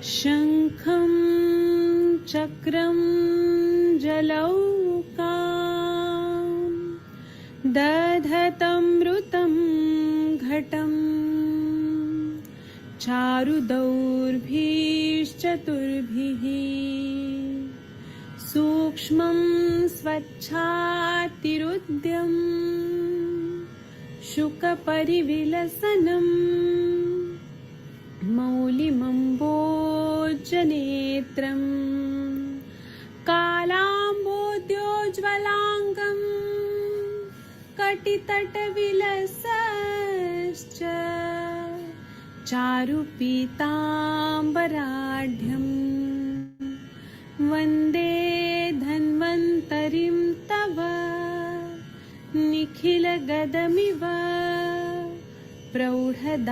शङ्खं चक्रं जलौकां दधतमृतं घटं चारुदौर्भिश्चतुर्भिः सूक्ष्मं स्वच्छातिरुद्यं शुकपरिविलसनम् मौलिमम्बोजनेत्रं कालाम्बोद्योज्ज्वलाङ्गं कटितटविलसश्च चारुपीताम्बराढ्यं वन्दे धन्वन्तरिं तव निखिलगदमिव प्रौढदावाग्निलीलम्।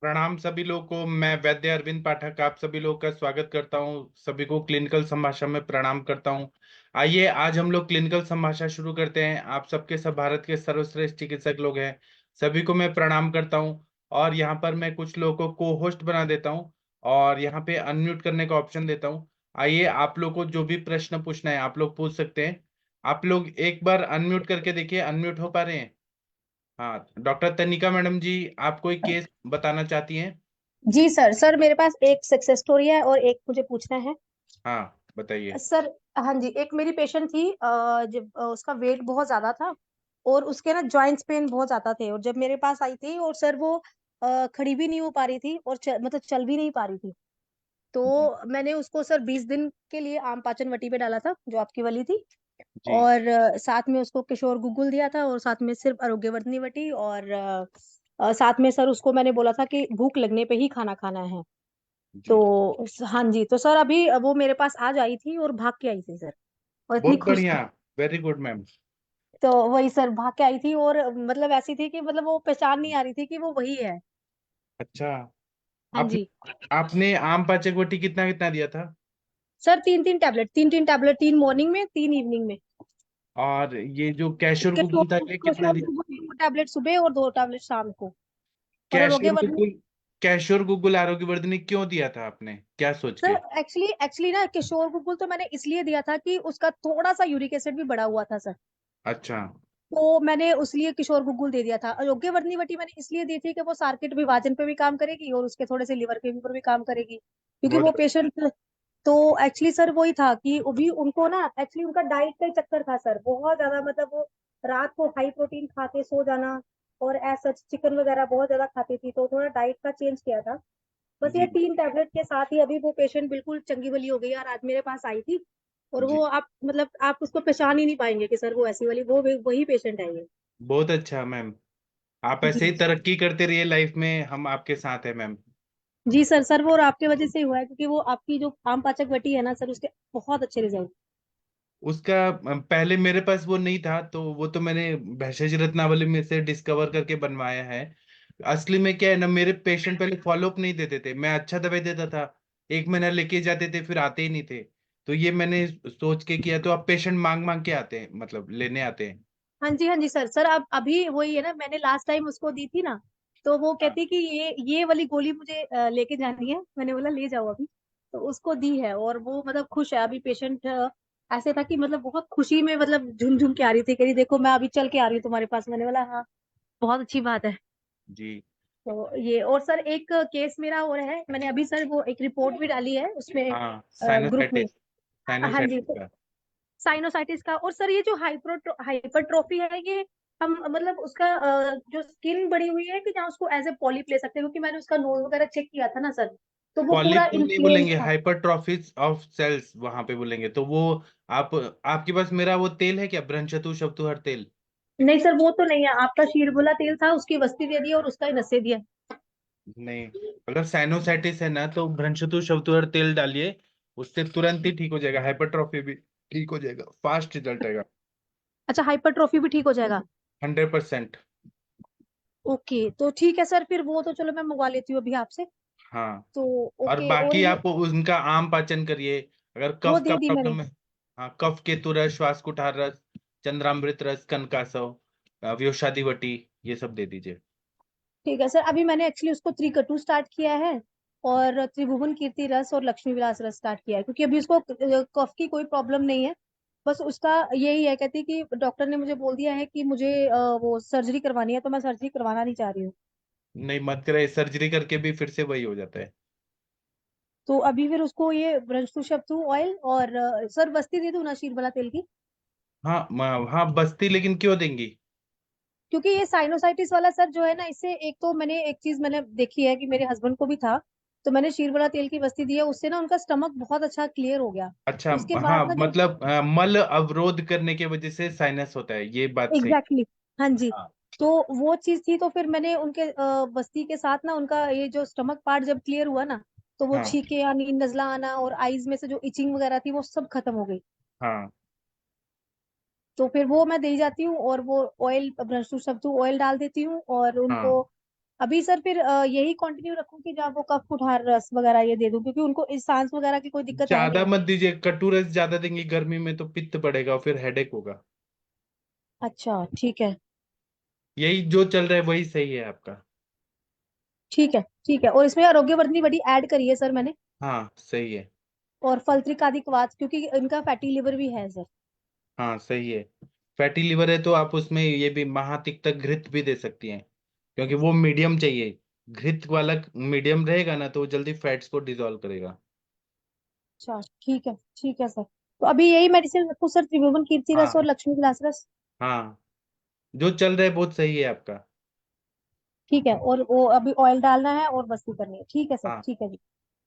प्रणाम सभी लोगों को। मैं वैद्य अरविंद पाठक आप सभी लोगों का स्वागत करता हूं। सभी को क्लिनिकल संभाषा में प्रणाम करता हूं। आइए आज हम लोग क्लिनिकल संभाषा शुरू करते हैं। आप सबके सब भारत के सर्वश्रेष्ठ चिकित्सक लोग हैं, सभी को मैं प्रणाम करता हूं। और यहाँ पर मैं कुछ लोगों को को होस्ट बना देता हूँ और यहाँ पे अनम्यूट करने का ऑप्शन देता हूँ। आइए आप लोग को जो भी प्रश्न पूछना है आप लोग पूछ सकते हैं। आप लोग एक बार अनम्यूट करके देखिए, अनम्यूट हो पा रहे हैं? हाँ, डॉक्टर तनिका मैडम जी, आप कोई केस बताना चाहती हैं? जी सर। सर मेरे पास एक सक्सेस स्टोरी है और एक मुझे पूछना है। हाँ बताइए। सर हाँ जी, एक मेरी पेशेंट थी, जब उसका वेट बहुत ज्यादा था और उसके ना जॉइंट्स पेन बहुत ज्यादा थे, और जब मेरे पास आई थी और सर वो खड़ी भी नहीं हो पा रही थी और मतलब चल भी नहीं पा रही थी। जी तो मैंने उसको सर 20 दिन के लिए आम पाचन वटी पे डाला था, जो आपकी वाली थी। जी और साथ में उसको किशोर गुग्गुल दिया था, और साथ में सिर्फ आरोग्यवर्धनी वटी, और साथ में सर उसको मैंने बोला था कि भूख लगने पे ही खाना खाना है। जी। तो हाँ जी, तो सर अभी वो मेरे पास आज आई थी और भाग के आई थी सर, और इतनी बहुत खुश बढ़िया, थी। Very good ma'am. तो वही सर भाग के आई थी, और मतलब ऐसी थी कि मतलब वो पहचान नहीं आ रही थी कि वो वही है। अच्छा, हाँ आपने जी आपने आम पाचक वटी कितना कितना दिया था? सर, 3-3 टैबलेट, 3-3 टैबलेट, 3 मॉर्निंग में, 3 इवनिंग में। और ये जो कैशोर गुगुल था ये कितना किशोर दिया? गुग्गुल 2 टैबलेट सुबह और 2 टैबलेट शाम को। और कैशोर आरोग्यवर्धनी। गुगुल, कैशोर गुगुल आरोग्यवर्धनी क्यों दिया था आपने, क्या सोच सर के? एक्चुअली एक्चुअली ना, किशोर गुग्गुल तो मैंने इसलिए दिया था कि उसका थोड़ा सा यूरिक एसिड भी बढ़ा हुआ था सर। अच्छा। तो मैंने उसलिए किशोर गुग्गुल दे दिया था। आरोग्यवर्धनी वटी मैंने इसलिए दी थी कि वो सार्किट विभाजन पे भी काम करेगी और उसके थोड़े से लिवर के ऊपर भी काम करेगी, क्योंकि बहुत वो पेशेंट। तो एक्चुअली सर वही था कि अभी उनको ना, एक्चुअली उनका डाइट का ही चक्कर था सर बहुत ज्यादा, मतलब वो रात को हाई प्रोटीन खा के सो जाना, और ऐसा चिकन वगैरह बहुत ज्यादा खाती थी, तो थोड़ा डाइट का चेंज किया था। बस ये जी 3 टैबलेट के साथ ही अभी वो पेशेंट बिल्कुल चंगी भली हो गई, और आज मेरे पास आई थी। और जी। वो आप मतलब आप उसको पहचान ही नहीं पाएंगे कि सर वो ऐसी वाली, वो वही पेशेंट है ये। बहुत अच्छा मैम, आप ऐसे जी ही तरक्की करते रहिए लाइफ में, हम आपके साथ हैं मैम। जी सर। सर वो और आपके वजह से ही हुआ है, क्योंकि वो आपकी जो आम पाचक वटी है ना सर, उसके बहुत अच्छे रिजल्ट। उसका पहले मेरे पास वो नहीं था, तो वो तो मैंने भेषज रत्नावली में से डिस्कवर करके बनवाया है। असली में क्या है ना, मेरे पेशेंट पहले फॉलोअप नहीं देते थे, मैं अच्छा दवाई देता था, 1 महीना लेके जाते थे फिर आते ही नहीं थे। तो ये मैंने सोच के किया, तो अब पेशेंट मांग मांग के आते हैं, मतलब लेने आते हैं। हाँ जी सर। सर अब अभी वही है ना, मैंने लास्ट टाइम उसको दी थी ना, तो वो हाँ कहती कि ये वाली गोली मुझे लेके जानी है। मैंने बोला ले जाओ अभी। तो उसको दी है, और वो मतलब खुश है अभी। पेशेंट ऐसे था कि मतलब बहुत खुशी में, मतलब झूम झूम के आ रही थी, कह रही देखो मैं अभी चल के आ रही हूँ तुम्हारे पास। मैंने बोला हाँ, बहुत अच्छी बात है। जी। तो ये, और सर एक केस मेरा और है, मैंने अभी सर वो एक रिपोर्ट भी डाली है उसमें, हाँ, ग्रुप में। साइनोसाइटिस, हाँ जी, साइनोसाइटिस तो का। साइनोसाइटिस का। और सर ये जो हाइपरट्रोफी है, ये हम मतलब उसका जो स्किन बड़ी हुई है कि जहाँ उसको एज ए पॉलिप ले सकते हैं, क्योंकि मैंने उसका नोज वगैरह चेक किया था ना सर, तो वो पूरा पॉलिप नहीं इन्फ्लेम बोलेंगे, था। हाइपरट्रॉफिस ऑफ सेल्स वहां पे बोलेंगे। तो वो आप, आपके पास मेरा वो तेल है क्या, ब्रंशतु शब्दुहर तेल? नहीं सर, वो तो नहीं है। आपका शीरबुला तेल था, उसकी वस्ती दे दी और उसका ही नशे दिया। नहीं, अगर साइनोसाइटिस है ना तो भ्रंशतु शब्दुहर तेल डालिए, उससे तुरंत ही ठीक हो जाएगा, हाइपरट्रॉफी भी ठीक हो जाएगा, फास्ट रिजल्ट आएगा। अच्छा, हाइपरट्रॉफी भी ठीक हो जाएगा? 100%। ओके, तो ठीक है सर, फिर वो तो चलो मैं मंगवा लेती हूँ अभी आपसे। हाँ, तो और ओके, और बाकी ये आप उनका आम पाचन करिए। अगर वो कफ का दे दी मैंने। प्रॉब्लम है, हाँ, कफ केतु रस, श्वास कुठार रस, चंद्रामृत रस, कनकासव, व्योषादि वटी, ये सब दे दीजिए। ठीक है सर, अभी मैंने एक्चुअली उसको त्रिकटु स्टार्ट किया है, और त्रिभुवन कीर्ति रस और लक्ष्मी विलास रस स्टार्ट किया है, क्योंकि अभी उसको कफ की कोई प्रॉब्लम नहीं है। बस उसका यही है, कहती है कि डॉक्टर ने मुझे बोल दिया है कि मुझे वो सर्जरी करवानी है, तो मैं सर्जरी करवाना नहीं चाह रही हूँ। नहीं, मत करे, सर्जरी करके भी फिर से वही हो जाता है। तो अभी फिर उसको ये ब्रजतुषप्तु ऑयल और सर बस्ती दे दूं ना शीरबला तेल की? हाँ, हाँ, बस्ती लेकिन क्यों देंगी? क्योंकि ये साइनोसाइटिस वाला सर जो है ना, इससे एक तो मैंने एक चीज मैंने देखी है कि मेरे हस्बैंड को भी था, तो मैंने शीरबला तेल की बस्ती दी है, उससे ना उनका स्टमक बहुत अच्छा क्लियर हो गया। अच्छा, उसके हाँ, बाद ना जब मतलब मल अवरोध करने की वजह से साइनस होता है, ये बात सही। एग्जैक्टली exactly, हाँ जी। हाँ, तो वो चीज थी, तो फिर मैंने उनके बस्ती के साथ ना उनका ये जो स्टमक पार्ट जब क्लियर हुआ ना, तो वो हाँ, छींके आनी, नजला आना, और आईज में से जो इचिंग वगैरह थी वो सब खत्म हो गई। हाँ, तो फिर वो मैं दे जाती हूँ, और वो ऑयल ब्रशटू सब्तू ऑयल डाल देती हूँ, और उनको हाँ। अभी सर फिर यही कंटिन्यू रखूँ कि जब वो कफ कुठार रस वगैरह ये दे दूँ, क्योंकि उनको इस सांस वगैरह की कोई दिक्कत है ज्यादा नहीं। मत दीजिए, कटु रस ज्यादा देंगे गर्मी में तो पित्त बढ़ेगा और फिर हेडेक होगा। अच्छा ठीक है। यही जो चल रहा है वही सही है आपका। ठीक है ठीक है, और इसमें आरोग्यवर्धनी बड़ी ऐड करी है सर मैंने, हाँ, सही है। और फलत्रिकादि क्वाथ, क्योंकि इनका फैटी लिवर भी है सर। हाँ, सही है। फैटी लिवर है तो आप उसमें ये भी महातिक्तक घृत भी दे सकती हैं, क्योंकि वो मीडियम चाहिए। घृत वाला मीडियम रहेगा ना तो वो जल्दी फैट्स को डिसॉल्व करेगा। अच्छा ठीक है सर, तो अभी यही मेडिसिन रखूँ सर, त्रिभुवन कीर्ति रस और हाँ, लक्ष्मी विलास रस? हाँ, जो चल रहा है बहुत सही है आपका। ठीक है, और वो अभी ऑयल डालना है और बस्ती करनी है, ठीक है सर, हाँ, ठीक है जी।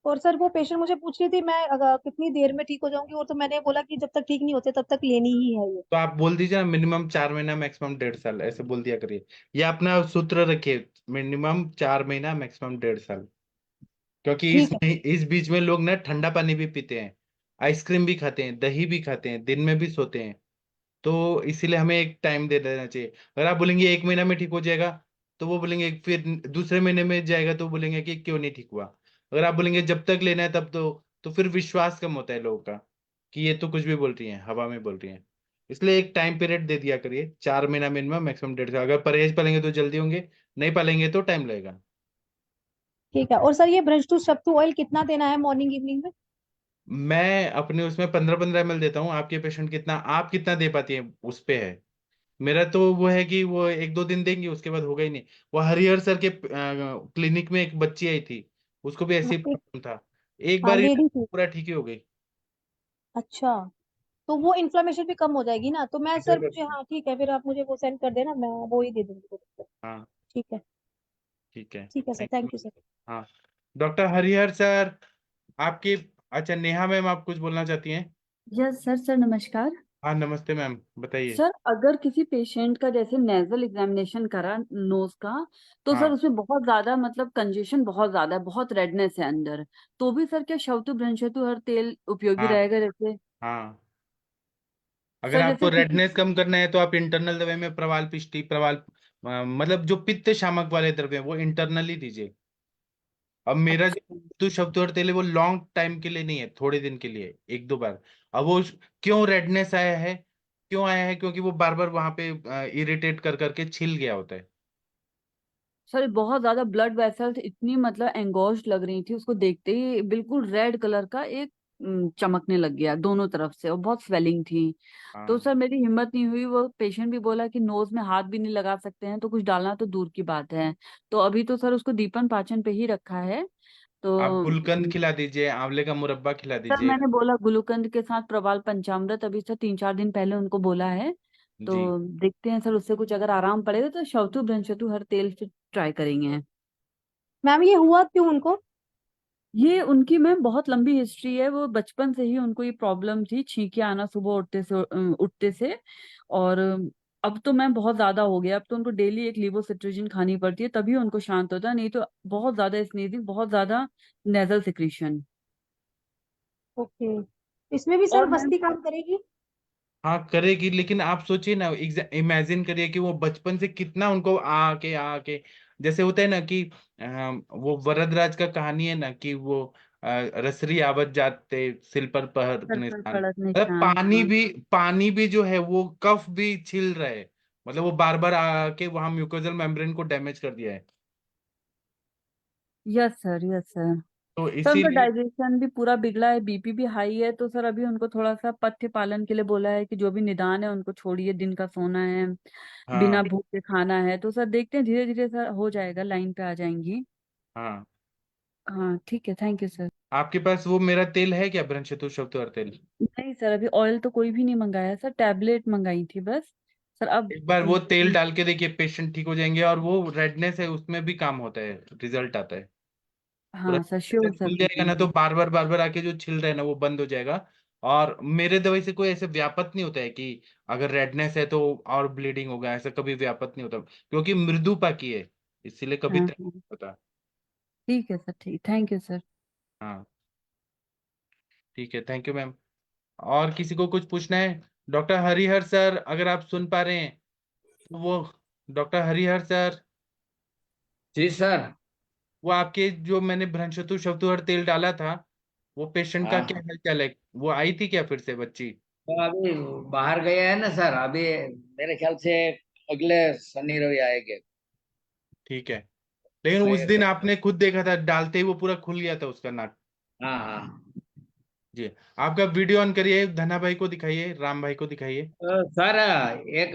और सर वो पेशेंट मुझे पूछ रही थी, मैं अगर कितनी देर में ठीक हो जाऊंगी, और तो मैंने बोला कि जब तक ठीक नहीं होते तब तक लेनी ही है ये। तो आप बोल दीजिए ना, मिनिमम 4 महीना, मैक्सिमम 1.5 साल, ऐसे बोल दिया करिए। ये अपना सूत्र रखिए, मिनिमम 4 महीना, मैक्सिमम 1.5 साल। क्योंकि ठीक है इस बीच में लोग ना ठंडा पानी भी पीते हैं, आइसक्रीम भी खाते हैं, दही भी खाते हैं, दिन में भी सोते हैं। तो इसीलिए हमें एक टाइम दे देना चाहिए। अगर आप बोलेंगे 1 महीना में ठीक हो जाएगा, तो वो बोलेंगे, फिर दूसरे महीने में जाएगा तो बोलेंगे कि क्यों नहीं ठीक हुआ। अगर आप बोलेंगे जब तक लेना है तब, तो फिर विश्वास कम होता है लोगों का, कि ये तो कुछ भी बोल रही है, हवा में बोल रही है। इसलिए एक टाइम पीरियड दे दिया करिए, 4 महीना मिनिमम, मैक्सिमम 1.5 साल। अगर परहेज पालेंगे तो जल्दी होंगे, नहीं पालेंगे तो टाइम लगेगा। ठीक है, और सर ये ब्रजटू सत्तू ऑयल कितना देना है मॉर्निंग इवनिंग में? मैं अपने उसमें 15-15 ml देता हूँ। आपके पेशेंट कितना, आप कितना दे पाती हैं उस पे है। मेरा तो वो है कि वो 1-2 दिन देंगे, उसके बाद होगा ही नहीं। वो हरिहर सर के क्लिनिक में एक बच्ची आई थी, उसको भी ऐसे हाँ, ही एक प्रॉब्लम था। एक हाँ बार ही लेडी थी। पूरा ठीक ही हो गई। अच्छा, तो वो इन्फ्लेमेशन भी कम हो जाएगी ना, तो मैं सर मुझे 100%। हाँ ठीक है, फिर आप मुझे वो सेंड कर देना, मैं वो ही दे दूंगी, कोई दिक्कत हाँ, नहीं। ठीक है। ठीक है sir, thank you. Thank you sir. हाँ, डॉक्टर हरिहर सर, आपकी, अच्छा, नेहा मैम, आप कुछ बोलना चाहती हैं? Yes sir. सर नमस्कार। हाँ, नमस्ते मैम, बताइए। सर अगर किसी पेशेंट का जैसे नेजल एग्जामिनेशन करा नोज का, तो सर हाँ, उसमें बहुत ज्यादा मतलब कंजेशन बहुत ज्यादा है, बहुत रेडनेस है अंदर, तो भी सर क्या शवतु भ्रंशतु हर तेल उपयोगी हाँ, रहेगा जैसे? हाँ, अगर सर आपको जैसे किसी रेडनेस कम करना है तो आप इंटरनल दवाई में प्रवाल पिष्टी, प्रवाल, मतलब जो पित्त शामक वाले द्रव्य हैं वो इंटरनली दीजिए। अब मेरा अच्छा जो तो शब्द और तेल है वो लॉन्ग टाइम के लिए नहीं है, थोड़े दिन के लिए, 1-2 बार। अब वो क्यों रेडनेस आया है, क्यों आया है? क्योंकि वो बार बार वहां पे इरिटेट कर करके छिल गया होता है। सर, बहुत ज्यादा ब्लड वेसल्स इतनी मतलब एंगोज्ड लग रही थी, उसको देखते ही बिल्कुल रेड कलर का एक चमकने लग गया दोनों तरफ से, और बहुत स्वेलिंग थी। तो हाँ, सर मेरी हिम्मत नहीं हुई, वो पेशेंट भी बोला कि नोज में हाथ भी नहीं लगा सकते हैं, तो कुछ डालना तो दूर की बात है। तो अभी तो सर उसको दीपन पाचन पे ही रखा है। तो आप गुलकंद खिला दीजिए, आंवले का मुरब्बा खिला सर दीजिए। मैंने बोला गुलूकंद के साथ प्रवाल पंचामृत, अभी सर 3-4 दिन पहले उनको बोला है। तो जी। देखते हैं सर, उससे कुछ अगर आराम पड़ेगा तो शवतु भ्रंशतु हर तेल से ट्राई करेंगे। मैम ये हुआ क्यों उनको? ये उनकी मैम बहुत लंबी हिस्ट्री है, वो बचपन से ही उनको ये प्रॉब्लम थी, छींके आना सुबह उठते से। और अब तो मैम बहुत ज्यादा हो गया, अब तो उनको डेली एक लीवोसिट्रिजिन खानी पड़ती है, तभी उनको शांत होता है, नहीं तो बहुत ज्यादा स्नीजिंग, बहुत ज्यादा नेजल सिक्रीशन। ओके, इसमें भी सर और मैम बस्ती काम करेगी? हाँ करेगी, लेकिन आप सोचिए ना, इमेजिन करिए कि वो बचपन से कितना उनको आके आके, जैसे होता है ना कि वो वरदराज का कहानी है ना कि वो रसरी आवत जाते सिल पर पहर सर पर निशान, पड़त मतलब निशान, पानी हाँ। भी, पानी भी जो है वो कफ भी छिल रहा है, मतलब वो बार बार आके वहां म्यूकोजल मेम्ब्रेन को डैमेज कर दिया है। Yes sir, yes sir. तो सर उनका इसीलिए डाइजेशन भी पूरा बिगड़ा है, बीपी भी हाई है, तो सर अभी उनको थोड़ा सा पथ्य पालन के लिए बोला है कि जो भी निदान है उनको छोड़िए, दिन का सोना है, बिना हाँ भूख के खाना है। तो सर देखते हैं, धीरे धीरे सर हो जाएगा, लाइन पे आ जाएंगी। हाँ। हाँ ठीक है, थैंक यू सर। आपके पास वो मेरा तेल है क्या, ब्रह्मशत्रु तेल? नहीं सर, अभी ऑयल तो कोई भी नहीं मंगाया सर, टैबलेट मंगाई थी बस। सर अब एक बार वो तेल डाल के देखिए, पेशेंट ठीक हो जाएंगे, और वो रेडनेस है उसमें भी काम होता है, रिजल्ट आता है। पूरा हाँ सर, से श्योर सर खुल जाएगा ना, तो मंगाएंगे। बार बार आके जो छिल रहा है ना वो बंद हो जाएगा। और मेरे दवाई से कोई ऐसे व्यापत नहीं होता है कि अगर रेडनेस है तो और ब्लीडिंग होगा, ऐसा कभी व्यापत नहीं होता, क्योंकि मृदुपा की है, इसीलिए कभी हाँ तक हाँ, नहीं होता। ठीक है सर, ठीक, थैंक यू सर। हाँ ठीक है, थैंक यू मैम। और किसी को कुछ पूछना है? डॉक्टर हरिहर सर, अगर आप सुन पा रहे हैं तो वो, डॉक्टर हरिहर सर, जी सर। वो आपके जो मैंने भ्रंशतु शब्दहर तेल डाला था, वो पेशेंट का क्या हाँ, हालचाल है? वो आई थी क्या फिर से बच्ची? तो अभी बाहर गए हैं ना सर, अभी मेरे ख्याल से अगले शनि रवि आएंगे। ठीक है, लेकिन तो उस एक दिन आपने खुद देखा था, डालते ही वो पूरा खुल गया था उसका नाक। हाँ हाँ। जी। आपका वीडियो ऑन करिए, धना भाई को दिखाइए, राम भाई को दिखाइए। तो सर एक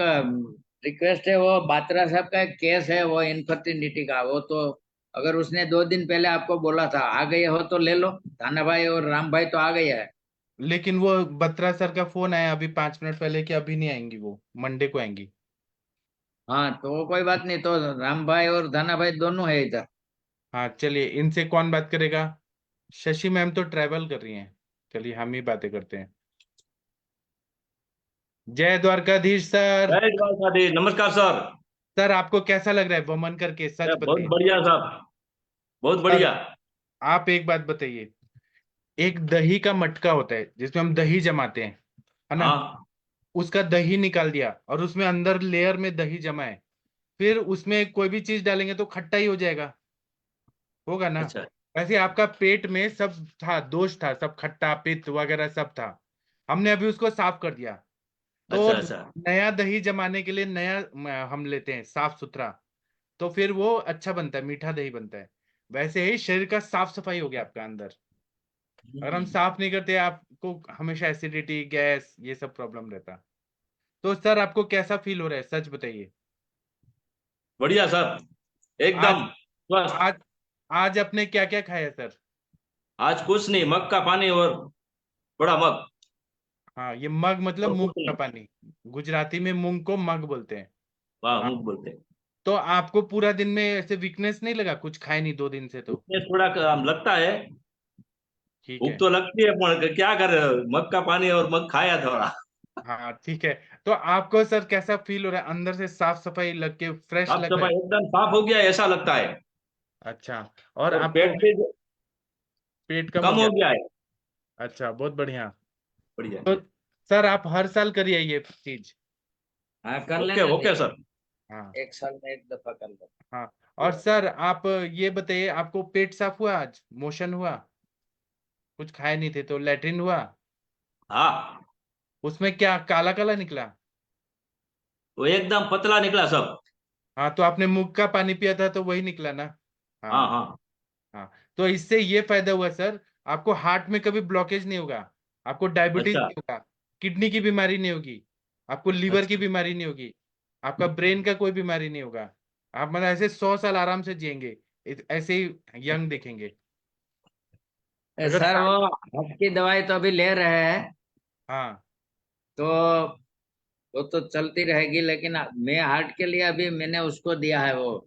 रिक्वेस्ट है, वो बात्रा साहब का एक केस है, वो इनफर्टिनिटी का, वो तो अगर उसने 2 दिन पहले आपको बोला था आ गए हो तो ले लो। थाना भाई और राम भाई तो आ गए है। लेकिन वो बत्रा सर का फोन आया अभी 5 मिनट पहले कि अभी नहीं आएंगी, वो मंडे को आएंगी। हाँ तो वो कोई बात नहीं, तो राम भाई और धाना भाई दोनों है इधर। हाँ चलिए, इनसे कौन बात करेगा? शशि मैम तो ट्रैवल कर रही हैं, चलिए हम ही बातें करते हैं। जय द्वारकाधीश सर। जय द्वारकाधीश, नमस्कार सर। सर आपको कैसा लग रहा है वमन करके, सच बहुत बताइए। बढ़िया साहब, बहुत सर बढ़िया। आप एक बात बताइए, एक दही का मटका होता है जिसमें हम दही जमाते हैं, है ना? हाँ। उसका दही निकाल दिया और उसमें अंदर लेयर में दही जमा है, फिर उसमें कोई भी चीज डालेंगे तो खट्टा ही हो जाएगा, होगा ना? अच्छा वैसे आपका पेट में सब था, दोष था, सब खट्टा पित्त वगैरह सब था, हमने अभी उसको साफ कर दिया। तो अच्छा अच्छा। नया दही जमाने के लिए नया हम लेते हैं साफ सुथरा, तो फिर वो अच्छा बनता है, मीठा दही बनता है। वैसे ही शरीर का साफ सफाई हो गया आपका अंदर। अगर हम साफ नहीं करते, आपको हमेशा एसिडिटी, गैस, ये सब प्रॉब्लम रहता। तो सर आपको कैसा फील हो रहा है, सच बताइए। बढ़िया सर, आज एकदम स्वस्थ। आज आज आपने क्या क्या खाया सर? आज कुछ नहीं, मग का पानी और बड़ा मग हाँ, ये मग मतलब और मूंग कुछ का नहीं। पानी, गुजराती में मूंग को मग बोलते हैं। वाह, हाँ, मुंह बोलते हैं। तो आपको पूरा दिन में ऐसे वीकनेस नहीं लगा, कुछ खाए नहीं 2 दिन से तो? इसमें थोड़ा काम लगता है, ठीक भूख है। तो लगती है, पर क्या कर, मग का पानी और मग खाया थोड़ा। हाँ ठीक है। तो आपको सर कैसा फील हो रहा है, अंदर से साफ सफाई लग के फ्रेश साफ लग रहा है? सफाई एकदम साफ हो गया ऐसा लगता है। अच्छा। और और आपको पेट भी पेट कम हो कम गया? हो गया है। अच्छा, बहुत बढ़िया। बढ़िया। तो सर आप हर साल करिए ये चीज। हाँ कर ओके लेना ओके चाहिए। सर। हाँ। 1 साल में एक दफा कर लो। हाँ। और सर आप ये बताइए, आपको पेट साफ हुआ, आज मोशन हुआ? कुछ खाए नहीं थे तो लेटरिन हुआ? हाँ, उसमें क्या काला काला निकला? वो एकदम पतला निकला सब। हाँ, तो आपने मूंग का पानी पिया था तो वही निकला ना? हाँ हाँ। हाँ। हाँ, तो इससे ये फायदा हुआ सर, आपको हार्ट में कभी ब्लॉकेज नहीं होगा, आपको डायबिटीज अच्छा नहीं होगा, किडनी की बीमारी नहीं होगी, आपको लीवर की अच्छा। बीमारी नहीं होगी, आपका ब्रेन का कोई बीमारी नहीं होगा। आप मतलब ऐसे 100 साल आराम से जिएंगे, ऐसे ही यंग दिखेंगे। अगर सर साल। वो हार्ट की दवाई तो अभी ले रहे हैं, हाँ। तो वो तो चलती रहेगी, लेकिन मैं हार्ट के लिए अभी मैंने उसको दिया है, वो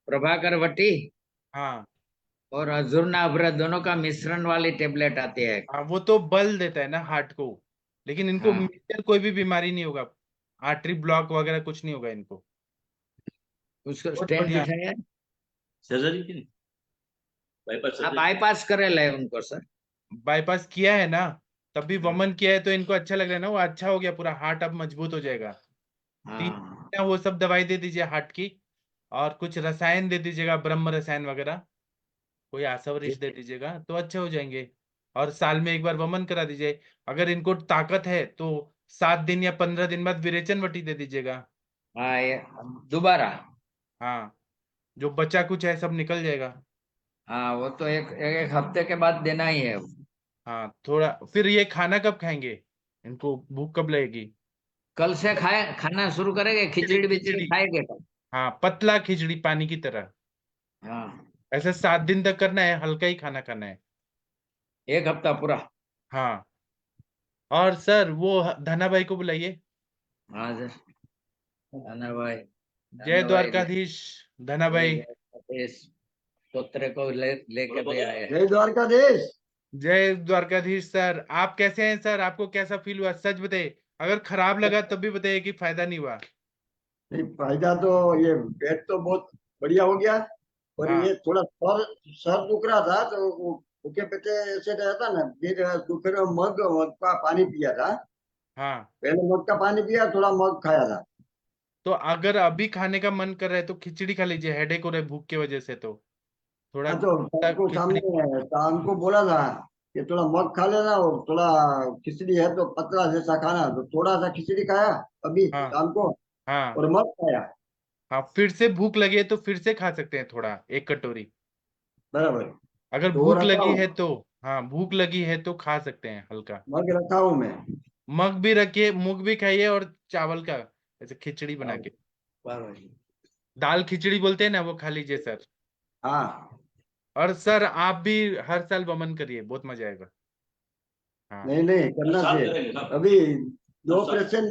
प्रभाकर वटी हाँ। और अजूर्ना अभ्र दोनों का मिश्रण वाली टेबलेट आती है। हाँ, वो तो बल देता है ना हार्ट को, लेकिन इनको हाँ मेजर कोई भी बीमारी नहीं होगा, आर्टरी ब्लॉक वगैरह कुछ नहीं होगा इनको। उसको बहुत स्टेंट बढ़िया। बिठाया। सर्जरी की नहीं, बाईपास आप सर्जरी। बाईपास करे ले उनको सर। बाईपास किया है ना? तभी वमन किया है तो इनको अच्छा लग रहा है ना, वो अच्छा हो गया, पूरा हार्ट अब मजबूत हो जाएगा। 3 हाँ महीना वो सब दवाई दे दीजिए हार्ट की, और कुछ रसायन दे दीजिएगा, ब्रह्म रसायन वगैरह, कोई आसवरिश ठीक दे है। दीजिएगा तो अच्छे हो जाएंगे। और साल में एक बार वमन करा दीजिए। अगर इनको ताकत है तो 7 दिन या 15 दिन बाद विरेचन वटी दे दीजिएगा। हाँ ये दोबारा। हाँ, जो बचा कुछ है सब निकल जाएगा। हाँ वो तो एक हफ्ते के बाद देना ही है। हाँ थोड़ा, फिर ये खाना कब खाएंगे, इनको भूख कब लगेगी? कल से खाना शुरू करेंगे, खिचड़ी बिचड़ी खिचड़ी, खाएंगे कल। हाँ पतला खिचड़ी पानी की तरह। हाँ ऐसे 7 दिन तक करना है, हल्का ही खाना खाना है। एक हफ्ता पूरा। हाँ। और सर वो धना भाई को बुलाइए। हाँ सर। धन्ना भाई, जय धन्ना भाई द्वारकाधीश। धना भाई। इस पुत्र को लेके भी आए हैं। जय द्वारकाधीश। जय द्वारकाधीश सर, आप कैसे हैं सर? आपको कैसा फील हुआ, सच बताइए। अगर खराब लगा तब भी बताइए कि फायदा नहीं हुआ। नहीं, फायदा तो ये पेट तो बहुत बढ़िया हो गया, और हाँ ये थोड़ा सर सर दुख रहा था, तो वो भूखे पेटे ऐसे रहता ना, फिर दोपहर में मग का पानी पिया था। हाँ। पहले मग का पानी पिया, थोड़ा मग खाया था। तो अगर अभी खाने का मन कर रहा है तो खिचड़ी खा लीजिए, हेडेक हो रहा है भूख की वजह से तो थोड़ा हाँ, तो सबको खिचड़ी। सामने शाम को बोला था कि थोड़ा मग खा लेना, और थोड़ा खिचड़ी है तो पतला जैसा खाना, तो थोड़ा सा खिचड़ी खाया अभी हाँ शाम को, हाँ और मग खाया। हाँ, फिर से भूख लगे तो फिर से खा सकते हैं थोड़ा, एक कटोरी। बराबर। अगर तो वो भूख रखा लगी हूँ, है तो, हाँ भूख लगी है तो खा सकते हैं हल्का। मग रखा हूँ मैं। मग भी रखिए, मूंग भी खाइए, और चावल का ऐसे खिचड़ी बना के, बराबर। दाल खिचड़ी बोलते हैं ना, वो खा लीजिए सर। हाँ। और सर आप भी हर साल वमन करिए, बहुत मजा आएगा। हाँ नहीं नहीं, करना साथ चाहिए। करेंगे ना। अभी दो ऑपरेशन,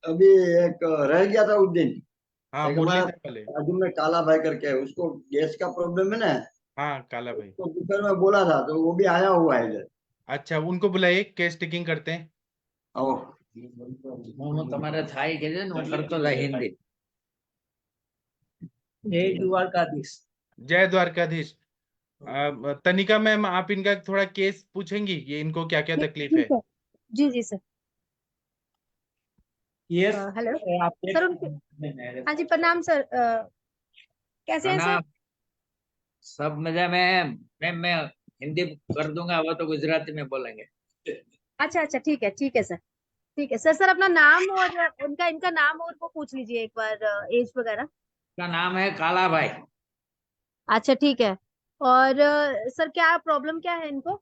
अभी एक रह गया था उस दिन। हाँ, एक मुरली हमारा था पहले। बाजू में काला भाई करके है, उसको गैस का प्रॉब्लम है ना, हाँ काला भाई। उसको दोपहर में बोला था, तो वो भी आया हुआ है इधर। अच्छा, उनको बुलाइए, केस टिकिंग करते हैं। आओ। હું તમારે થાય કે છે ને હું કરતો જાય હિન્દી। जय द्वारकाधीश। जय द्वारकाधीश। तनिका मैम, आप इनका थोड़ा केस पूछेंगी, ये इनको क्या क्या तकलीफ है? ठीक है। जी जी सर। यस। हेलो आप सर, उनके हाँ जी प्रणाम सर। कैसे हैं खाना सर? सब मजा में है। मैं हिंदी कर दूंगा, वो तो गुजराती में बोलेंगे। अच्छा अच्छा, ठीक है सर। ठीक है सर। सर अपना नाम और उनका इनका नाम और वो पूछ लीजिए एक बार, एज वगैरह। उसका नाम है काला भाई। अच्छा ठीक है। और सर क्या प्रॉब्लम क्या है इनको?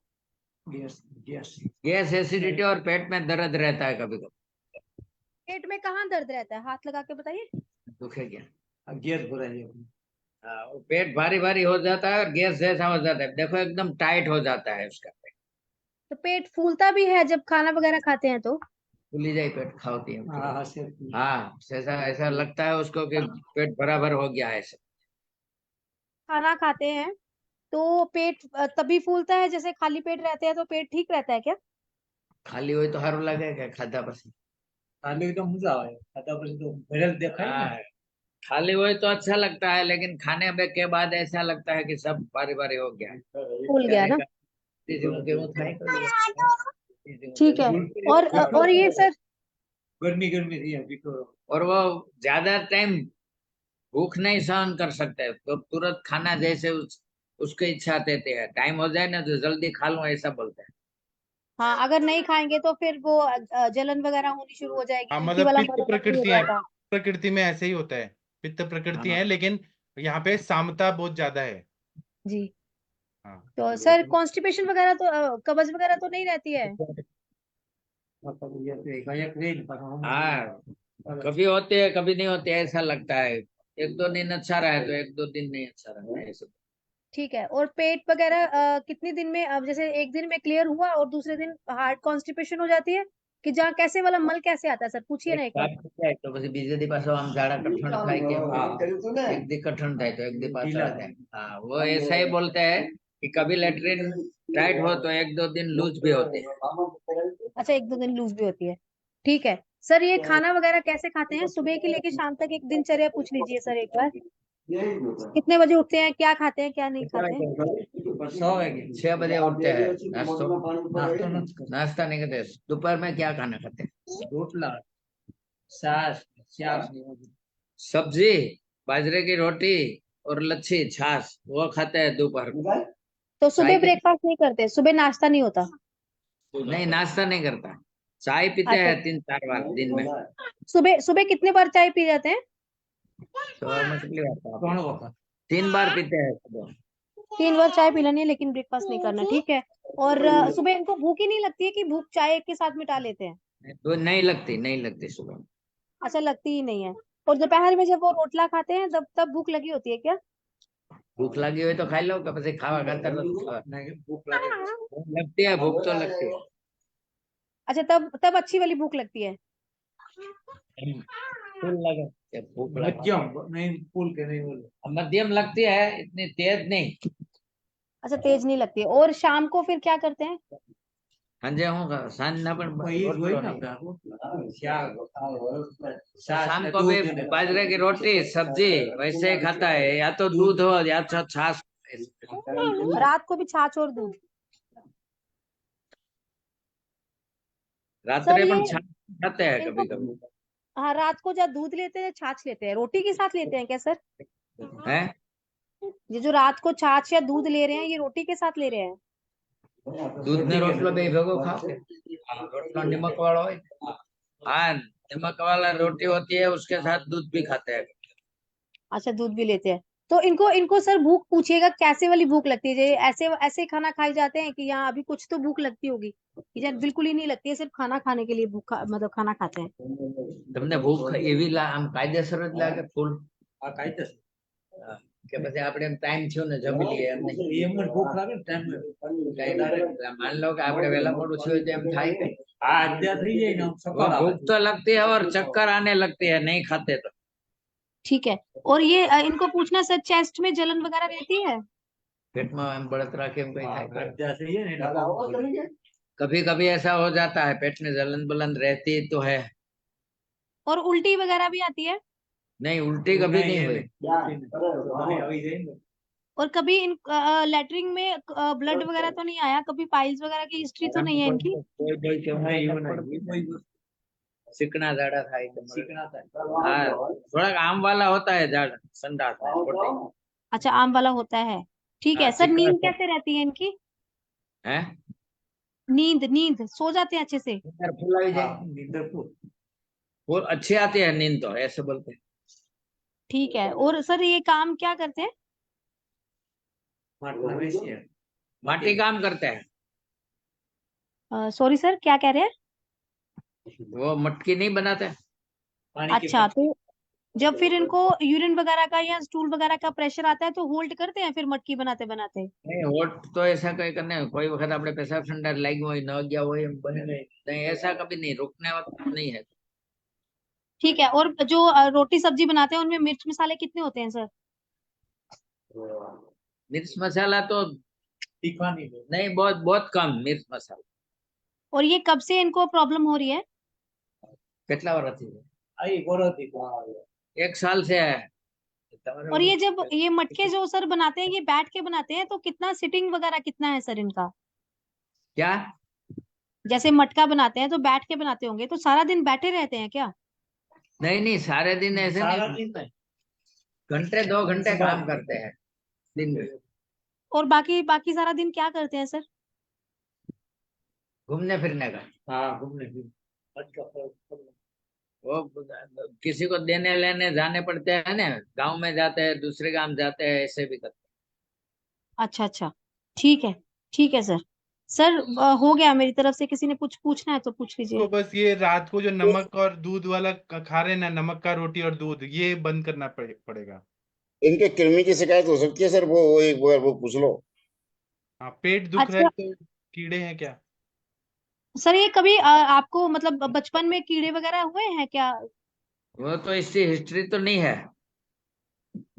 Yes yes. गैस, एसिडिटी और पेट में दर्द रहता है कभी कभी। पेट में कहाँ दर्द रहता है, हाथ लगा के बताइए। दुखे क्या? गैस बुरा है। हाँ, वो पेट भारी भारी हो जाता है और गैस जैसा हो जाता है, देखो एकदम टाइट हो जाता है उसका पेट। तो पेट फूलता भी है जब खाना वगैरह खाते हैं तो? फूली जाए पेट खाती है। हाँ सर। हाँ ऐसा ऐसा लगता है उसको कि पेट बराबर हो गया है ऐसा। खाना खाते हैं तो पेट तभी फूलता है जैसे खाली पेट रहते हैं तो पेट ठीक रहता है क्या? खाली हुई तो हारू लगे क्या खाधा पसी? खाली तो मजा आवे, खाता पर तो भरेल देखा है हाँ, ना। खाली हुई तो अच्छा लगता है, लेकिन खाने के बाद ऐसा लगता है कि सब बारी बारी हो गया है। फूल गया ना। केવું થાય ठीक है। और ये सर, गर्मी गर्मी थी अभी तो। और वो ज्यादा टाइम भूख नहीं सहन कर सकते, तो तुरंत खाना जैसे उसकी इच्छा देते हैं, टाइम हो जाए ना तो जल्दी खा लो ऐसा बोलते हैं। हाँ अगर नहीं खाएंगे तो फिर वो जलन वगैरह होनी शुरू हो जाएगी, हाँ, उल्टी मतलब वाला पित्त मर्द भी हो प्रकृति है, जाएगा। प्रकृति में ऐसे ही होता है, पित्त प्रकृति हाँ है, लेकिन यहाँ पे सामता बहुत ज्यादा है। जी। हाँ। तो सर कॉन्स्टिपेशन वगैरह तो कब्ज वगैरह तो नहीं रहती है? मतलब ये तो एक दिन पर हम। हाँ, कभी होते हैं कभी नहीं होते, ऐसा लगता है। एक दो दिन अच्छा रहा है तो एक दो दिन नहीं अच्छा रहा है ऐसा। ठीक है। और पेट वगैरह कितने दिन में, अब जैसे एक दिन में क्लियर हुआ और दूसरे दिन हार्ड कॉन्स्टिपेशन हो जाती है कि जहाँ कैसे वाला मल कैसे आता है सर, पूछिए एक ना एक बार बार। पूछा है तो પછી બીજે દી પાછો આમ ઝાડા કઠણ થાય કે કર્યું તું ને? एक दी कठिन થાય तो एक दी पाछा आता है। हाँ वो ऐसा ही बोलते हैं कि कभी लेटरिन टाइट हो तो एक दो दिन लूज भी होते हैं। अच्छा, एक दो दिन लूज भी होती है। ठीक है सर। ये खाना वगैरह कैसे खाते हैं, सुबह की लेके शाम तक एक दिनचर्या पूछ लीजिए सर एक बार। यही होता है। कितने बजे उठते हैं, क्या खाते हैं, क्या नहीं खाते हैं? 6 बजे उठते हैं। नाश्ता नाश्ता नहीं करते। नाश्ता नहीं करते। दोपहर में क्या खाना खाते हैं? रोटला छाछ छाछ सब्जी, बाजरे की रोटी और लच्छी छाछ वो खाते हैं दोपहर को। तो चाय सुबह के ब्रेकफास्ट नहीं करते, सुबह नाश्ता नहीं होता? नहीं, नाश्ता नहीं करता। चाय पीते अच्छा, हैं 3-4 बार दिन में। सुबह सुबह कितने बार चाय पी जाते हैं? सुबह में कितनी बार खाते कौन हैं? होता 3 बार पीते हैं सुबह। 3 बार चाय पी लेनी है, लेकिन ब्रेकफास्ट नहीं करना, ठीक है। और सुबह इनको भूख ही नहीं लगती है कि भूख चाय के साथ मिटा लेते हैं? तो नहीं लगती सुबह। अच्छा, लगती ही नहीं है। और दोपहर में जब वो रोटला खाते हैं तब तब भूख लगी होती है क्या? भूख लगी हुई तो खाई लो, कब से खावा करता नहीं भूख लगे लगती है, भूख तो लगती है। अच्छा, तब तब अच्छी वाली भूख लगती है। फूल लगे जब भूख लगे। मध्यम नहीं फूल के नहीं बोले मध्यम लगती है, इतनी तेज नहीं। अच्छा, तेज नहीं लगती है। और शाम को फिर क्या करते हैं? संजय होगा सांझ ना पण वही वही ना शाम को भी बाजरे की रोटी सब्जी वैसे ही खाता है, या तो दूध हो या तो छाछ। रात को भी छाछ और दूध? सर रात्रे ये पण छाछ खाते हैं इनको, कभी कभी। हाँ, रात को जब दूध लेते हैं छाछ लेते हैं, रोटी के साथ लेते हैं क्या सर? है ये जो रात को छाछ या दूध ले रहे हैं, ये रोटी के साथ ले रहे हैं? दूध ने रोटलो બે ભેગો ખાઓ રોટલો नमक वाला હોય। हाँ, नमक वाला रोटी होती है, उसके साथ दूध भी खाते हैं। अच्छा, दूध भी लेते हैं। तो इनको इनको सर भूख पूछिएगा कैसे वाली भूख लगती है? ये ऐसे ऐसे खाना खाई जाते हैं कि यहाँ अभी कुछ तो भूख लगती होगी? ये बिल्कुल ही नहीं लगती है, सिर्फ खाना खाने के लिए भूख मतलब खाना खाते हैं? તમને ભૂખ એવી આમ કાયદેસર જ લાગે ફૂલ આ કાયદેસર કે પછી આપણે એમ ટાઈમ થયો ને જમી લઈએ એમ નહીં? એમ જ ભૂખ લાગે ને ટાઈમ मान लो कि આપણે વહેલા મોડું થયું તો એમ થાય કે આ અત્યારે થઈ જાય ને આમ वो સફળ આવે भूख तो लगती है और चक्कर आने लगती है नहीं खाते तो। ठीक है। और ये इनको पूछना सर, चेस्ट में जलन वगैरह रहती है? पेट में हम बढ़त रखे कोई खाए तो। અત્યારે થઈ જાય ને એટલે कभी कभी ऐसा हो जाता है, पेट में जलन बुलन रहती तो है। और उल्टी वगैरह भी आती है? नहीं, उल्टी कभी नहीं हुई। આવી જાય ને और कभी इन लेटरिन में ब्लड वगैरह तो नहीं आया? कभी पाइल्स वगैरह की हिस्ट्री तो नहीं है इनकी? कोई कोई क्यों નહીં, नहीं એવું નહીં. चिकना झाड़ा था एकदम। શીખના થાય हाँ, थोड़ा आम वाला होता है झाड़ा, संडास है, छोटी अच्छा, आम वाला होता है। ठीक हाँ, है सर। चिकना नींद सा कैसे रहती है इनकी? है। नींद नींद सो जाते हैं अच्छे से? इधर फूल आई जाए, નીંદર પૂર बहुत अच्छी आती है नींद तो, ऐसे बोलते हैं। ठीक है। और सर ये काम क्या करते हैं? માટલા બેસીએ माटी काम करते हैं। सॉरी सर, क्या कह रहे हैं? वो मटकी नहीं बनाते। પાણી की अच्छा, तो जब फिर इनको यूरिन वगैरह का या स्टूल वगैरह का प्रेशर आता है तो होल्ड करते हैं फिर मटकी बनाते बनाते? नहीं, होट तो ऐसा कहीं करने कोई वक्त આપણે પેશાબ સંડાસ લાગ્યો હોય ન ગયા હોય એમ બને नहीं, ऐसा कभी नहीं, रुकने वक्त नहीं है। ठीक है। और जो रोटी सब्जी बनाते हैं उनमें मिर्च मसाले कितने होते हैं सर? मिर्च मसाला तो તીખા નહીં હોય. नहीं, बहुत बहुत कम मिर्च मसाला। और ये कब से इनको प्रॉब्लम हो रही है? કેટલા વર્ષથી છે? આ ઈ ગોળોથી 1 साल से है। और ये जब ये मटके जो सर बनाते हैं, ये बैठ के बनाते हैं, तो कितना सिटिंग वगैरह कितना है सर इनका? क्या? जैसे मटका बनाते हैं तो बैठ के बनाते होंगे, तो सारा दिन बैठे रहते हैं क्या? नहीं नहीं, सारे दिन ऐसे સારા नहीं, નહીં થાય. घंटे 2 घंटे काम करते हैं दिन में। और बाकी बाकी सारा दिन क्या करते हैं सर? घूमने फिरने का। હા ઘૂમને ફિર મટકા પર वो किसी को देने लेने जाने पड़ते हैं ना, गांव में जाते हैं, दूसरे गांव जाते हैं, ऐसे भी करते अच्छा अच्छा, ठीक है। ठीक है सर। सर हो गया मेरी तरफ से, किसी ने कुछ पूछना है तो पूछ तो लीजिए। बस ये रात को जो नमक और दूध वाला खा रहे हैं ना, नमक का रोटी और दूध, ये बंद करना पड़ेगा। इनके कृमि की शिकायत हो सकती है सर, वो एक बार वो पूछ लो। हाँ, पेट दुख रहा है अच्छा तो कीड़े हैं क्या? सर, ये कभी आपको मतलब बचपन में कीड़े वगैरह हुए हैं क्या? वो तो इसकी हिस्ट्री तो नहीं है।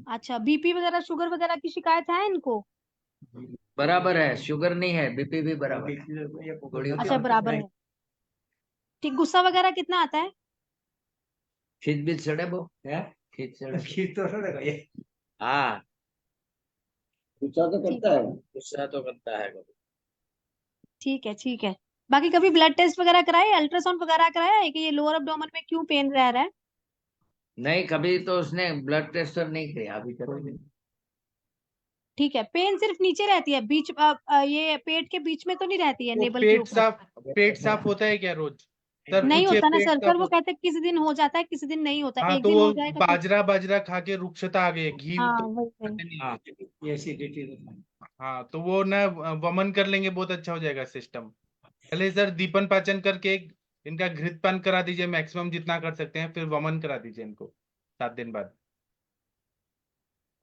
अच्छा, बीपी वगैरह शुगर वगैरह की शिकायत है इनको? बराबर है, शुगर नहीं है, बीपी भी बराबर है, गोलियों अच्छा, की बराबर है। ठीक। गुस्सा वगैरह कितना आता है? खींच बीच चढ़े वो હે खींच चढ़े। ખીર તો સડે ગઈ हाँ, गुस्सा तो ठीक करता है। गुस्सा तो करता है कभी। ठीक है ठीक है। बाकी कभी ब्लड टेस्ट वगैरह कराए, अल्ट्रासाउंड वगैरह कराया है कि ये लोअर एब्डोमेन में क्यों पेन रह रहा है? नहीं, कभी तो उसने ब्लड टेस्ट तो नहीं किया अभी तक। ठीक है, पेन सिर्फ नीचे रहती है, बीच ये पेट के बीच में तो नहीं रहती है, वो नेबल के ऊपर? पेट साफ होता है क्या रोज? सर नहीं पूछिए, होता ना पेट सर, साफ वो होता? कहते हैं किसी दिन हो जाता है किसी दिन नहीं होता, हाँ एक तो दिन वो हो जाएगा तो। बाजरा बाजरा खा के रुक्षता आ गई, घी हाँ तो वही वही। खाते नहीं हाँ, है। एसिडिटी। हाँ तो वो ना वमन कर लेंगे, बहुत अच्छा हो जाएगा सिस्टम। पहले सर दीपन पाचन करके इनका घृतपान करा दीजिए, मैक्सिमम जितना कर सकते हैं, फिर वमन करा दीजिए इनको 7 दिन बाद।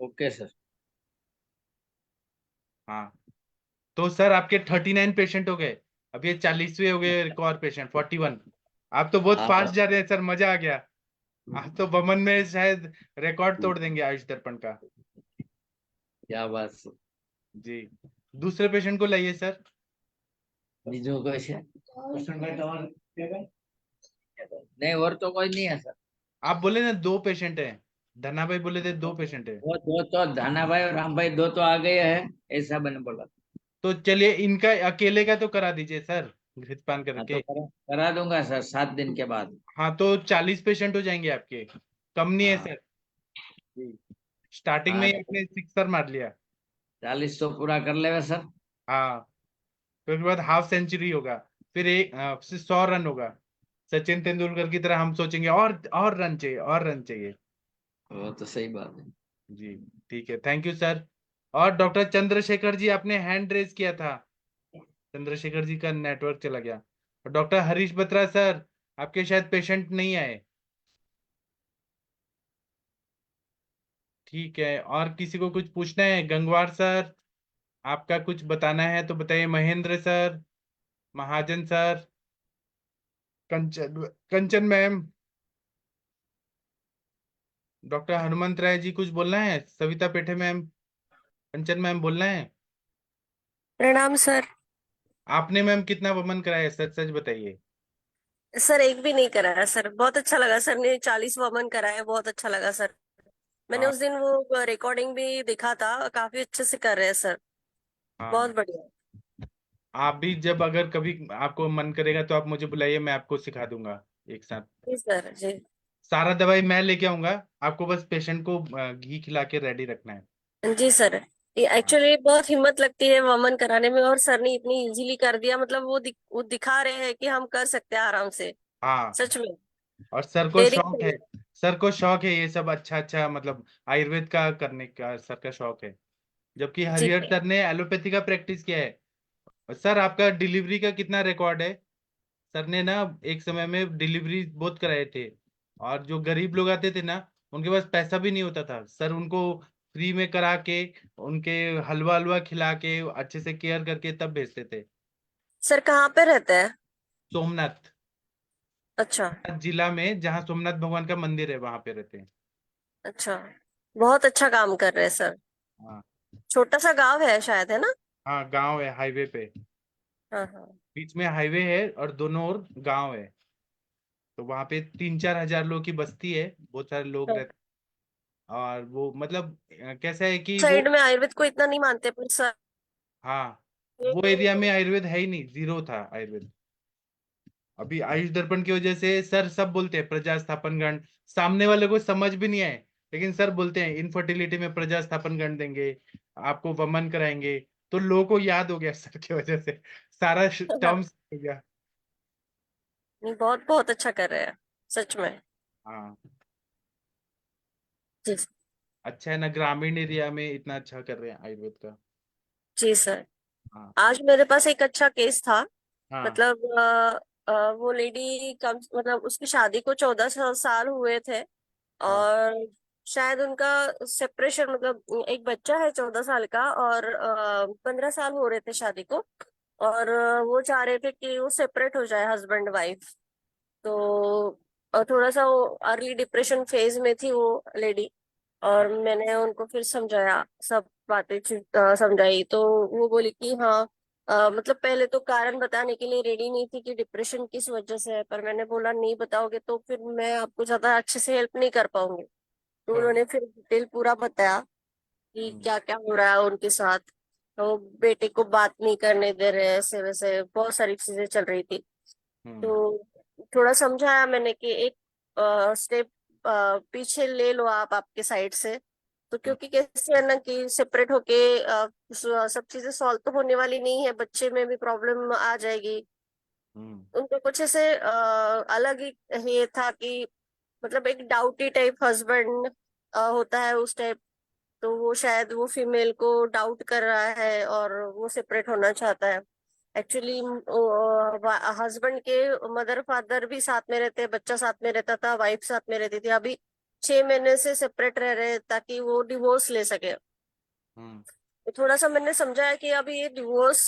Okay sir. हाँ तो सर आपके 39 पेशेंट हो गए, अब ये 40वें हो गए, एक और पेशेंट 41। आप तो बहुत हाँ फास्ट जा रहे हैं सर, मजा आ गया। आप तो वमन में शायद रिकॉर्ड तोड़ देंगे आयुष दर्पण का। क्या बात सर। जी, दूसरे पेशेंट को लाइए सर। बीजू कुछ है? ભાઈ તમારે કે ભાઈ नहीं, और तो कोई नहीं है सर। आप बोले ना 2 पेशेंट हैं, धन्ना भाई बोले थे 2 पेशेंट है। वो दो तो धाना भाई और राम भाई दो तो आ गए हैं, ऐसा मैंने बोला। तो चलिए इनका अकेले का तो करा दीजिए सर, घृतपान हाँ, तो करके। करा दूंगा सर 7 दिन के बाद। हाँ तो 40 पेशेंट हो जाएंगे आपके, कम नहीं है हाँ सर। जी, स्टार्टिंग में हाँ, ही आपने सिक्सर मार लिया। 40 तो पूरा कर लेगा सर। हाँ, फिर उसके बाद हाफ सेंचुरी होगा, फिर 100 रन होगा। सचिन तेंदुलकर की तरह हम सोचेंगे और रन चाहिए, और रन चाहिए। वो तो सही बात है। जी ठीक है, थैंक यू सर। और डॉक्टर चंद्रशेखर जी, आपने हैंड रेज किया था, चंद्रशेखर जी का नेटवर्क चला गया। और डॉक्टर हरीश बत्रा सर, आपके शायद पेशेंट नहीं आए। ठीक है, और किसी को कुछ पूछना है? गंगवार सर, आपका कुछ बताना है तो बताइए। महेंद्र सर, महाजन सर, कंचन कंचन मैम, डॉक्टर हनुमंत राय जी, कुछ बोलना है? सविता पेठे मैम, कंचन मैम बोलना है? प्रणाम सर। आपने मैम कितना वमन कराया, सच सच बताइए। सर एक भी नहीं कराया सर, बहुत अच्छा लगा सर ने 40 वमन कराया, बहुत अच्छा लगा सर। मैंने हाँ उस दिन वो रिकॉर्डिंग भी देखा था, काफी अच्छे से कर रहे हैं सर। हाँ, बहुत बढ़िया। आप भी जब अगर कभी आपको मन करेगा तो आप मुझे बुलाइए, मैं आपको सिखा दूंगा एक साथ। जी सर जी। सारा दवाई मैं लेके आऊंगा, आपको बस पेशेंट को घी खिला के रेडी रखना है। जी सर, ये हाँ एक्चुअली बहुत हिम्मत लगती है वमन कराने में, और सर ने इतनी इजीली कर दिया, मतलब वो दिखा रहे हैं कि हम कर सकते हैं आराम से। हाँ, सच में। और सर को डेयरिंग शौक है, चाहिए। सर को शौक है ये सब अच्छा अच्छा, मतलब आयुर्वेद का करने का सर का शौक है। जबकि जी हरिहर सर ने एलोपैथी का प्रैक्टिस किया है। और सर आपका डिलीवरी का कितना रिकॉर्ड है? सर ने ना एक समय में डिलीवरी बहुत कराए थे, और जो गरीब लोग आते थे ना, उनके पास पैसा भी नहीं होता था, सर उनको फ्री में करा के, उनके हलवा हलवा खिला के, अच्छे से केयर करके तब भेजते थे। सर कहाँ पे रहते हैं? सोमनाथ, अच्छा। जिला में जहाँ सोमनाथ भगवान का मंदिर है वहां पे रहते हैं। अच्छा, बहुत अच्छा काम कर रहे हैं सर। हाँ छोटा सा गांव है शायद, है ना? हाँ, गांव है हाईवे पे, हाँ हाँ। बीच में हाईवे है और दोनों ओर गांव है। तो वहां पे 3-4 हजार लोग की बस्ती है, बहुत सारे लोग रहते। और वो मतलब कैसा है कि वो, साइड में आयुर्वेद को इतना नहीं मानते पर सर। हाँ वो एरिया में आयुर्वेद है ही नहीं, जीरो था आयुर्वेद। अभी आयुष दर्पण की वजह से सर सब बोलते हैं प्रजा स्थापन गण, सामने वाले को समझ भी नहीं आए, लेकिन सर बोलते हैं इनफर्टिलिटी में प्रजा स्थापन गण देंगे, आपको वमन कराएंगे। तो लोगों को याद हो गया सर की वजह से, सारा टर्म्स हो गया। नहीं, बहुत बहुत अच्छा कर रहे हैं सच में। हाँ, जी। अच्छा है ना, ग्रामीण एरिया में इतना अच्छा कर रहे हैं आयुर्वेद का। जी सर। हाँ आज मेरे पास एक अच्छा केस था। हाँ मतलब वो लेडी कम, मतलब उसकी शादी को 14 साल हुए थे। हाँ और शायद उनका सेपरेशन, मतलब एक बच्चा है 14 साल का, और 15 साल हो रहे थे शादी को। और वो चाह रहे थे कि वो सेपरेट हो जाए, हस्बैंड वाइफ। तो थोड़ा सा वो अर्ली डिप्रेशन फेज में थी वो लेडी। और मैंने उनको फिर समझाया, सब बातें समझाई, तो वो बोली कि हाँ, मतलब पहले तो कारण बताने के लिए रेडी नहीं थी कि डिप्रेशन किस वजह से है, पर मैंने बोला नहीं बताओगे तो फिर मैं आपको ज्यादा अच्छे से हेल्प नहीं कर पाऊंगी। तो हाँ उन्होंने फिर डिटेल पूरा बताया। कि क्या क्या हो रहा है उनके साथ। तो बेटे को बात नहीं करने दे रहे, ऐसे वैसे बहुत सारी चीजें चल रही थी। तो थोड़ा समझाया मैंने कि एक स्टेप पीछे ले लो आप आपके साइड से। तो क्योंकि कैसे है ना कि सेपरेट होके सब चीजें सॉल्व तो होने वाली नहीं है, बच्चे में भी प्रॉब्लम आ जाएगी। उनको कुछ ऐसे अलग ही ये था कि मतलब एक डाउटी टाइप हस्बैंड होता है उस टाइप। तो वो शायद वो फीमेल को डाउट कर रहा है और वो सेपरेट होना चाहता है। एक्चुअली हस्बैंड के मदर फादर भी साथ में रहते, बच्चा साथ में रहता था, वाइफ साथ में रहती थी। अभी 6 महीने से सेपरेट रह रहे हैं ताकि वो डिवोर्स ले सके। तो थोड़ा सा मैंने समझाया कि अभी ये डिवोर्स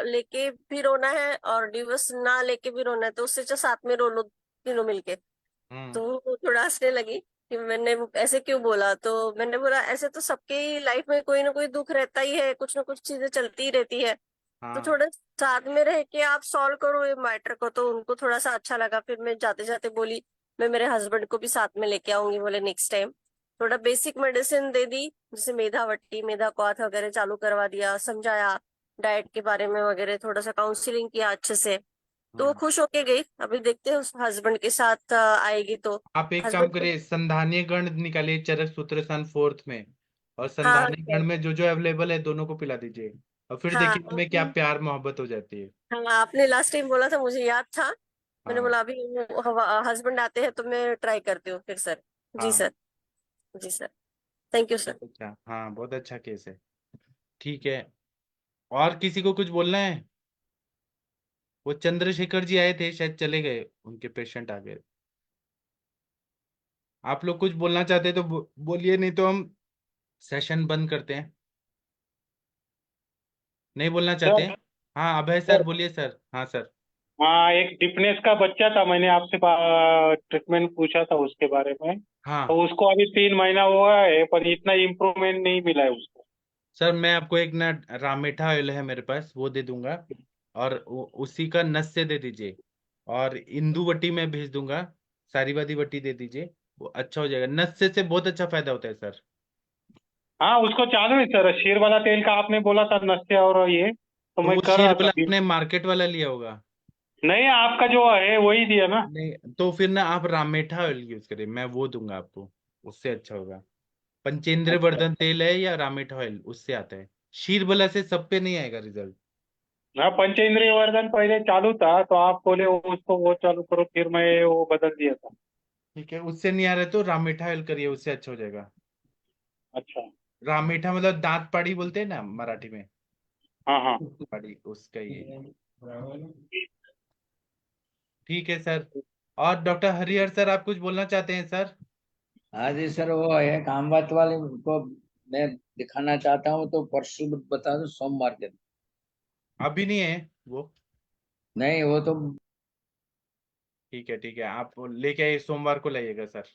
लेके भी रोना है और डिवोर्स ना लेके भी रोना है, तो उससे जो साथ में रो लो तीनों मिलके। तो वो थोड़ा हंसने लगी कि मैंने ऐसे क्यों बोला। तो मैंने बोला ऐसे तो सबके ही लाइफ में कोई ना कोई दुख रहता ही है, कुछ ना कुछ चीजें चलती ही रहती है। तो थोड़ा साथ में रह के आप सॉल्व करो ये मैटर को। तो उनको थोड़ा सा अच्छा लगा। फिर मैं जाते जाते बोली मैं मेरे हस्बैंड को भी साथ में लेके आऊंगी, बोले नेक्स्ट टाइम। थोड़ा बेसिक मेडिसिन दे दी, जैसे मेधा वट्टी मेधा क्वाथ वगैरह चालू करवा दिया, समझाया डाइट के बारे में वगैरह, थोड़ा सा काउंसलिंग किया अच्छे से। तो वो खुश होके गई। अभी देखते हैं उस हस्बैंड के साथ आएगी तो। आप एक काम हस्बैंड को करिए, संधानीय गण निकालिए चरक सूत्र सन 4th में, और हाँ संधानीय गण में जो अवेलेबल है दोनों को पिला दीजिए, और फिर हाँ देखिए हमें क्या प्यार मोहब्बत हो जाती है। हाँ, आपने लास्ट टाइम बोला था, मुझे याद था। मैंने हाँ बोला अभी हस्बैंड आते हैं तो मैं ट्राई करती हूँ फिर सर। जी हाँ, सर। जी सर। Thank you sir. बहुत अच्छा, हाँ बहुत अच्छा केस है। ठीक है, और किसी को कुछ बोलना है? वो चंद्रशेखर जी आए थे, शायद चले गए, उनके पेशेंट आ गए। आप लोग कुछ बोलना चाहते हैं तो बोलिए, नहीं तो हम सेशन बंद करते हैं। नहीं बोलना चाहते हैं? हाँ अभय सर बोलिए सर। हाँ सर। हाँ, एक डिफनेस का बच्चा था, मैंने आपसे ट्रीटमेंट पूछा था उसके बारे में। हाँ तो उसको अभी 3 महीना हुआ है, पर इतना इम्प्रूवमेंट नहीं मिला है उसको। सर, मैं आपको एक ना रामेठा ऑयल है मेरे पास, वो दे दूंगा, और उसी का नस से दे दीजिए, और इंदु वटी में भेज दूंगा, सारीवादी वटी दे दीजिए, वो अच्छा हो जाएगा। नस से बहुत अच्छा फायदा होता है सर। हाँ, उसको चालू है सर, शीर वाला तेल का आपने बोला था नस्ते और ये, तो तो मैं वो कर शीर रहा था वाला अभी। आपने मार्केट वाला लिया होगा। नहीं, आपका जो है वही दिया ना। नहीं तो फिर ना आप रामेठा ऑयल यूज करिए, मैं वो दूंगा आपको, उससे अच्छा होगा। पंचेंद्र अच्छा। वर्धन तेल है या रामेठा ऑयल, उससे आता है। शीर वाला से सब पे नहीं आएगा रिजल्ट। हाँ, पंचेंद्रिय वर्धन पहले चालू था, तो आप बोले उसको वो चालू करो, फिर मैं वो बदल दिया था। ठीक है, उससे नहीं आ रहा तो रामेठा ऑयल करिए, उससे अच्छा हो जाएगा। अच्छा। रामेठा मतलब दांत पाड़ी बोलते हैं ना मराठी में, हाँ हाँ। पाड़ी उसका ही है। ठीक है सर। और डॉक्टर हरिहर सर, आप कुछ बोलना चाहते हैं सर? हाँ जी सर, वो है कामवात वाले को मैं दिखाना चाहता हूँ, तो परसों बता दो, सोमवार के दिन। अभी नहीं है वो? नहीं, वो तो ठीक है, आप लेके आइए, सोमवार को लाइएगा सर।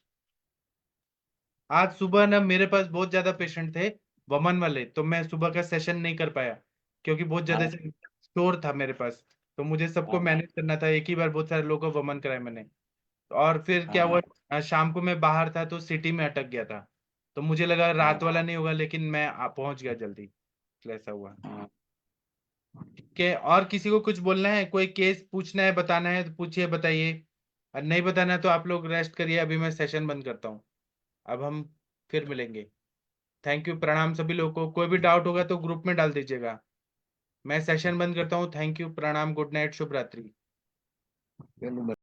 आज सुबह ना मेरे पास बहुत ज्यादा पेशेंट थे वमन वाले, तो मैं सुबह का सेशन नहीं कर पाया, क्योंकि बहुत ज्यादा हाँ स्टोर था मेरे पास। तो मुझे सबको हाँ मैनेज करना था, एक ही बार बहुत सारे लोगों को वमन कराया मैंने। और फिर क्या हुआ, हाँ शाम को मैं बाहर था तो सिटी में अटक गया था, तो मुझे लगा रात हाँ वाला नहीं होगा, लेकिन मैं पहुंच गया जल्दी, तो ऐसा हुआ। हाँ। के और किसी को कुछ बोलना है, कोई केस पूछना है, बताना है तो पूछिए, बताइए। और नहीं बताना है तो आप लोग रेस्ट करिए, अभी मैं सेशन बंद करता हूँ। अब हम फिर मिलेंगे। थैंक यू, प्रणाम सभी लोगों को। कोई भी डाउट होगा तो ग्रुप में डाल दीजिएगा। मैं सेशन बंद करता हूँ। थैंक यू, प्रणाम, गुड नाइट, शुभ रात्रि। चलो।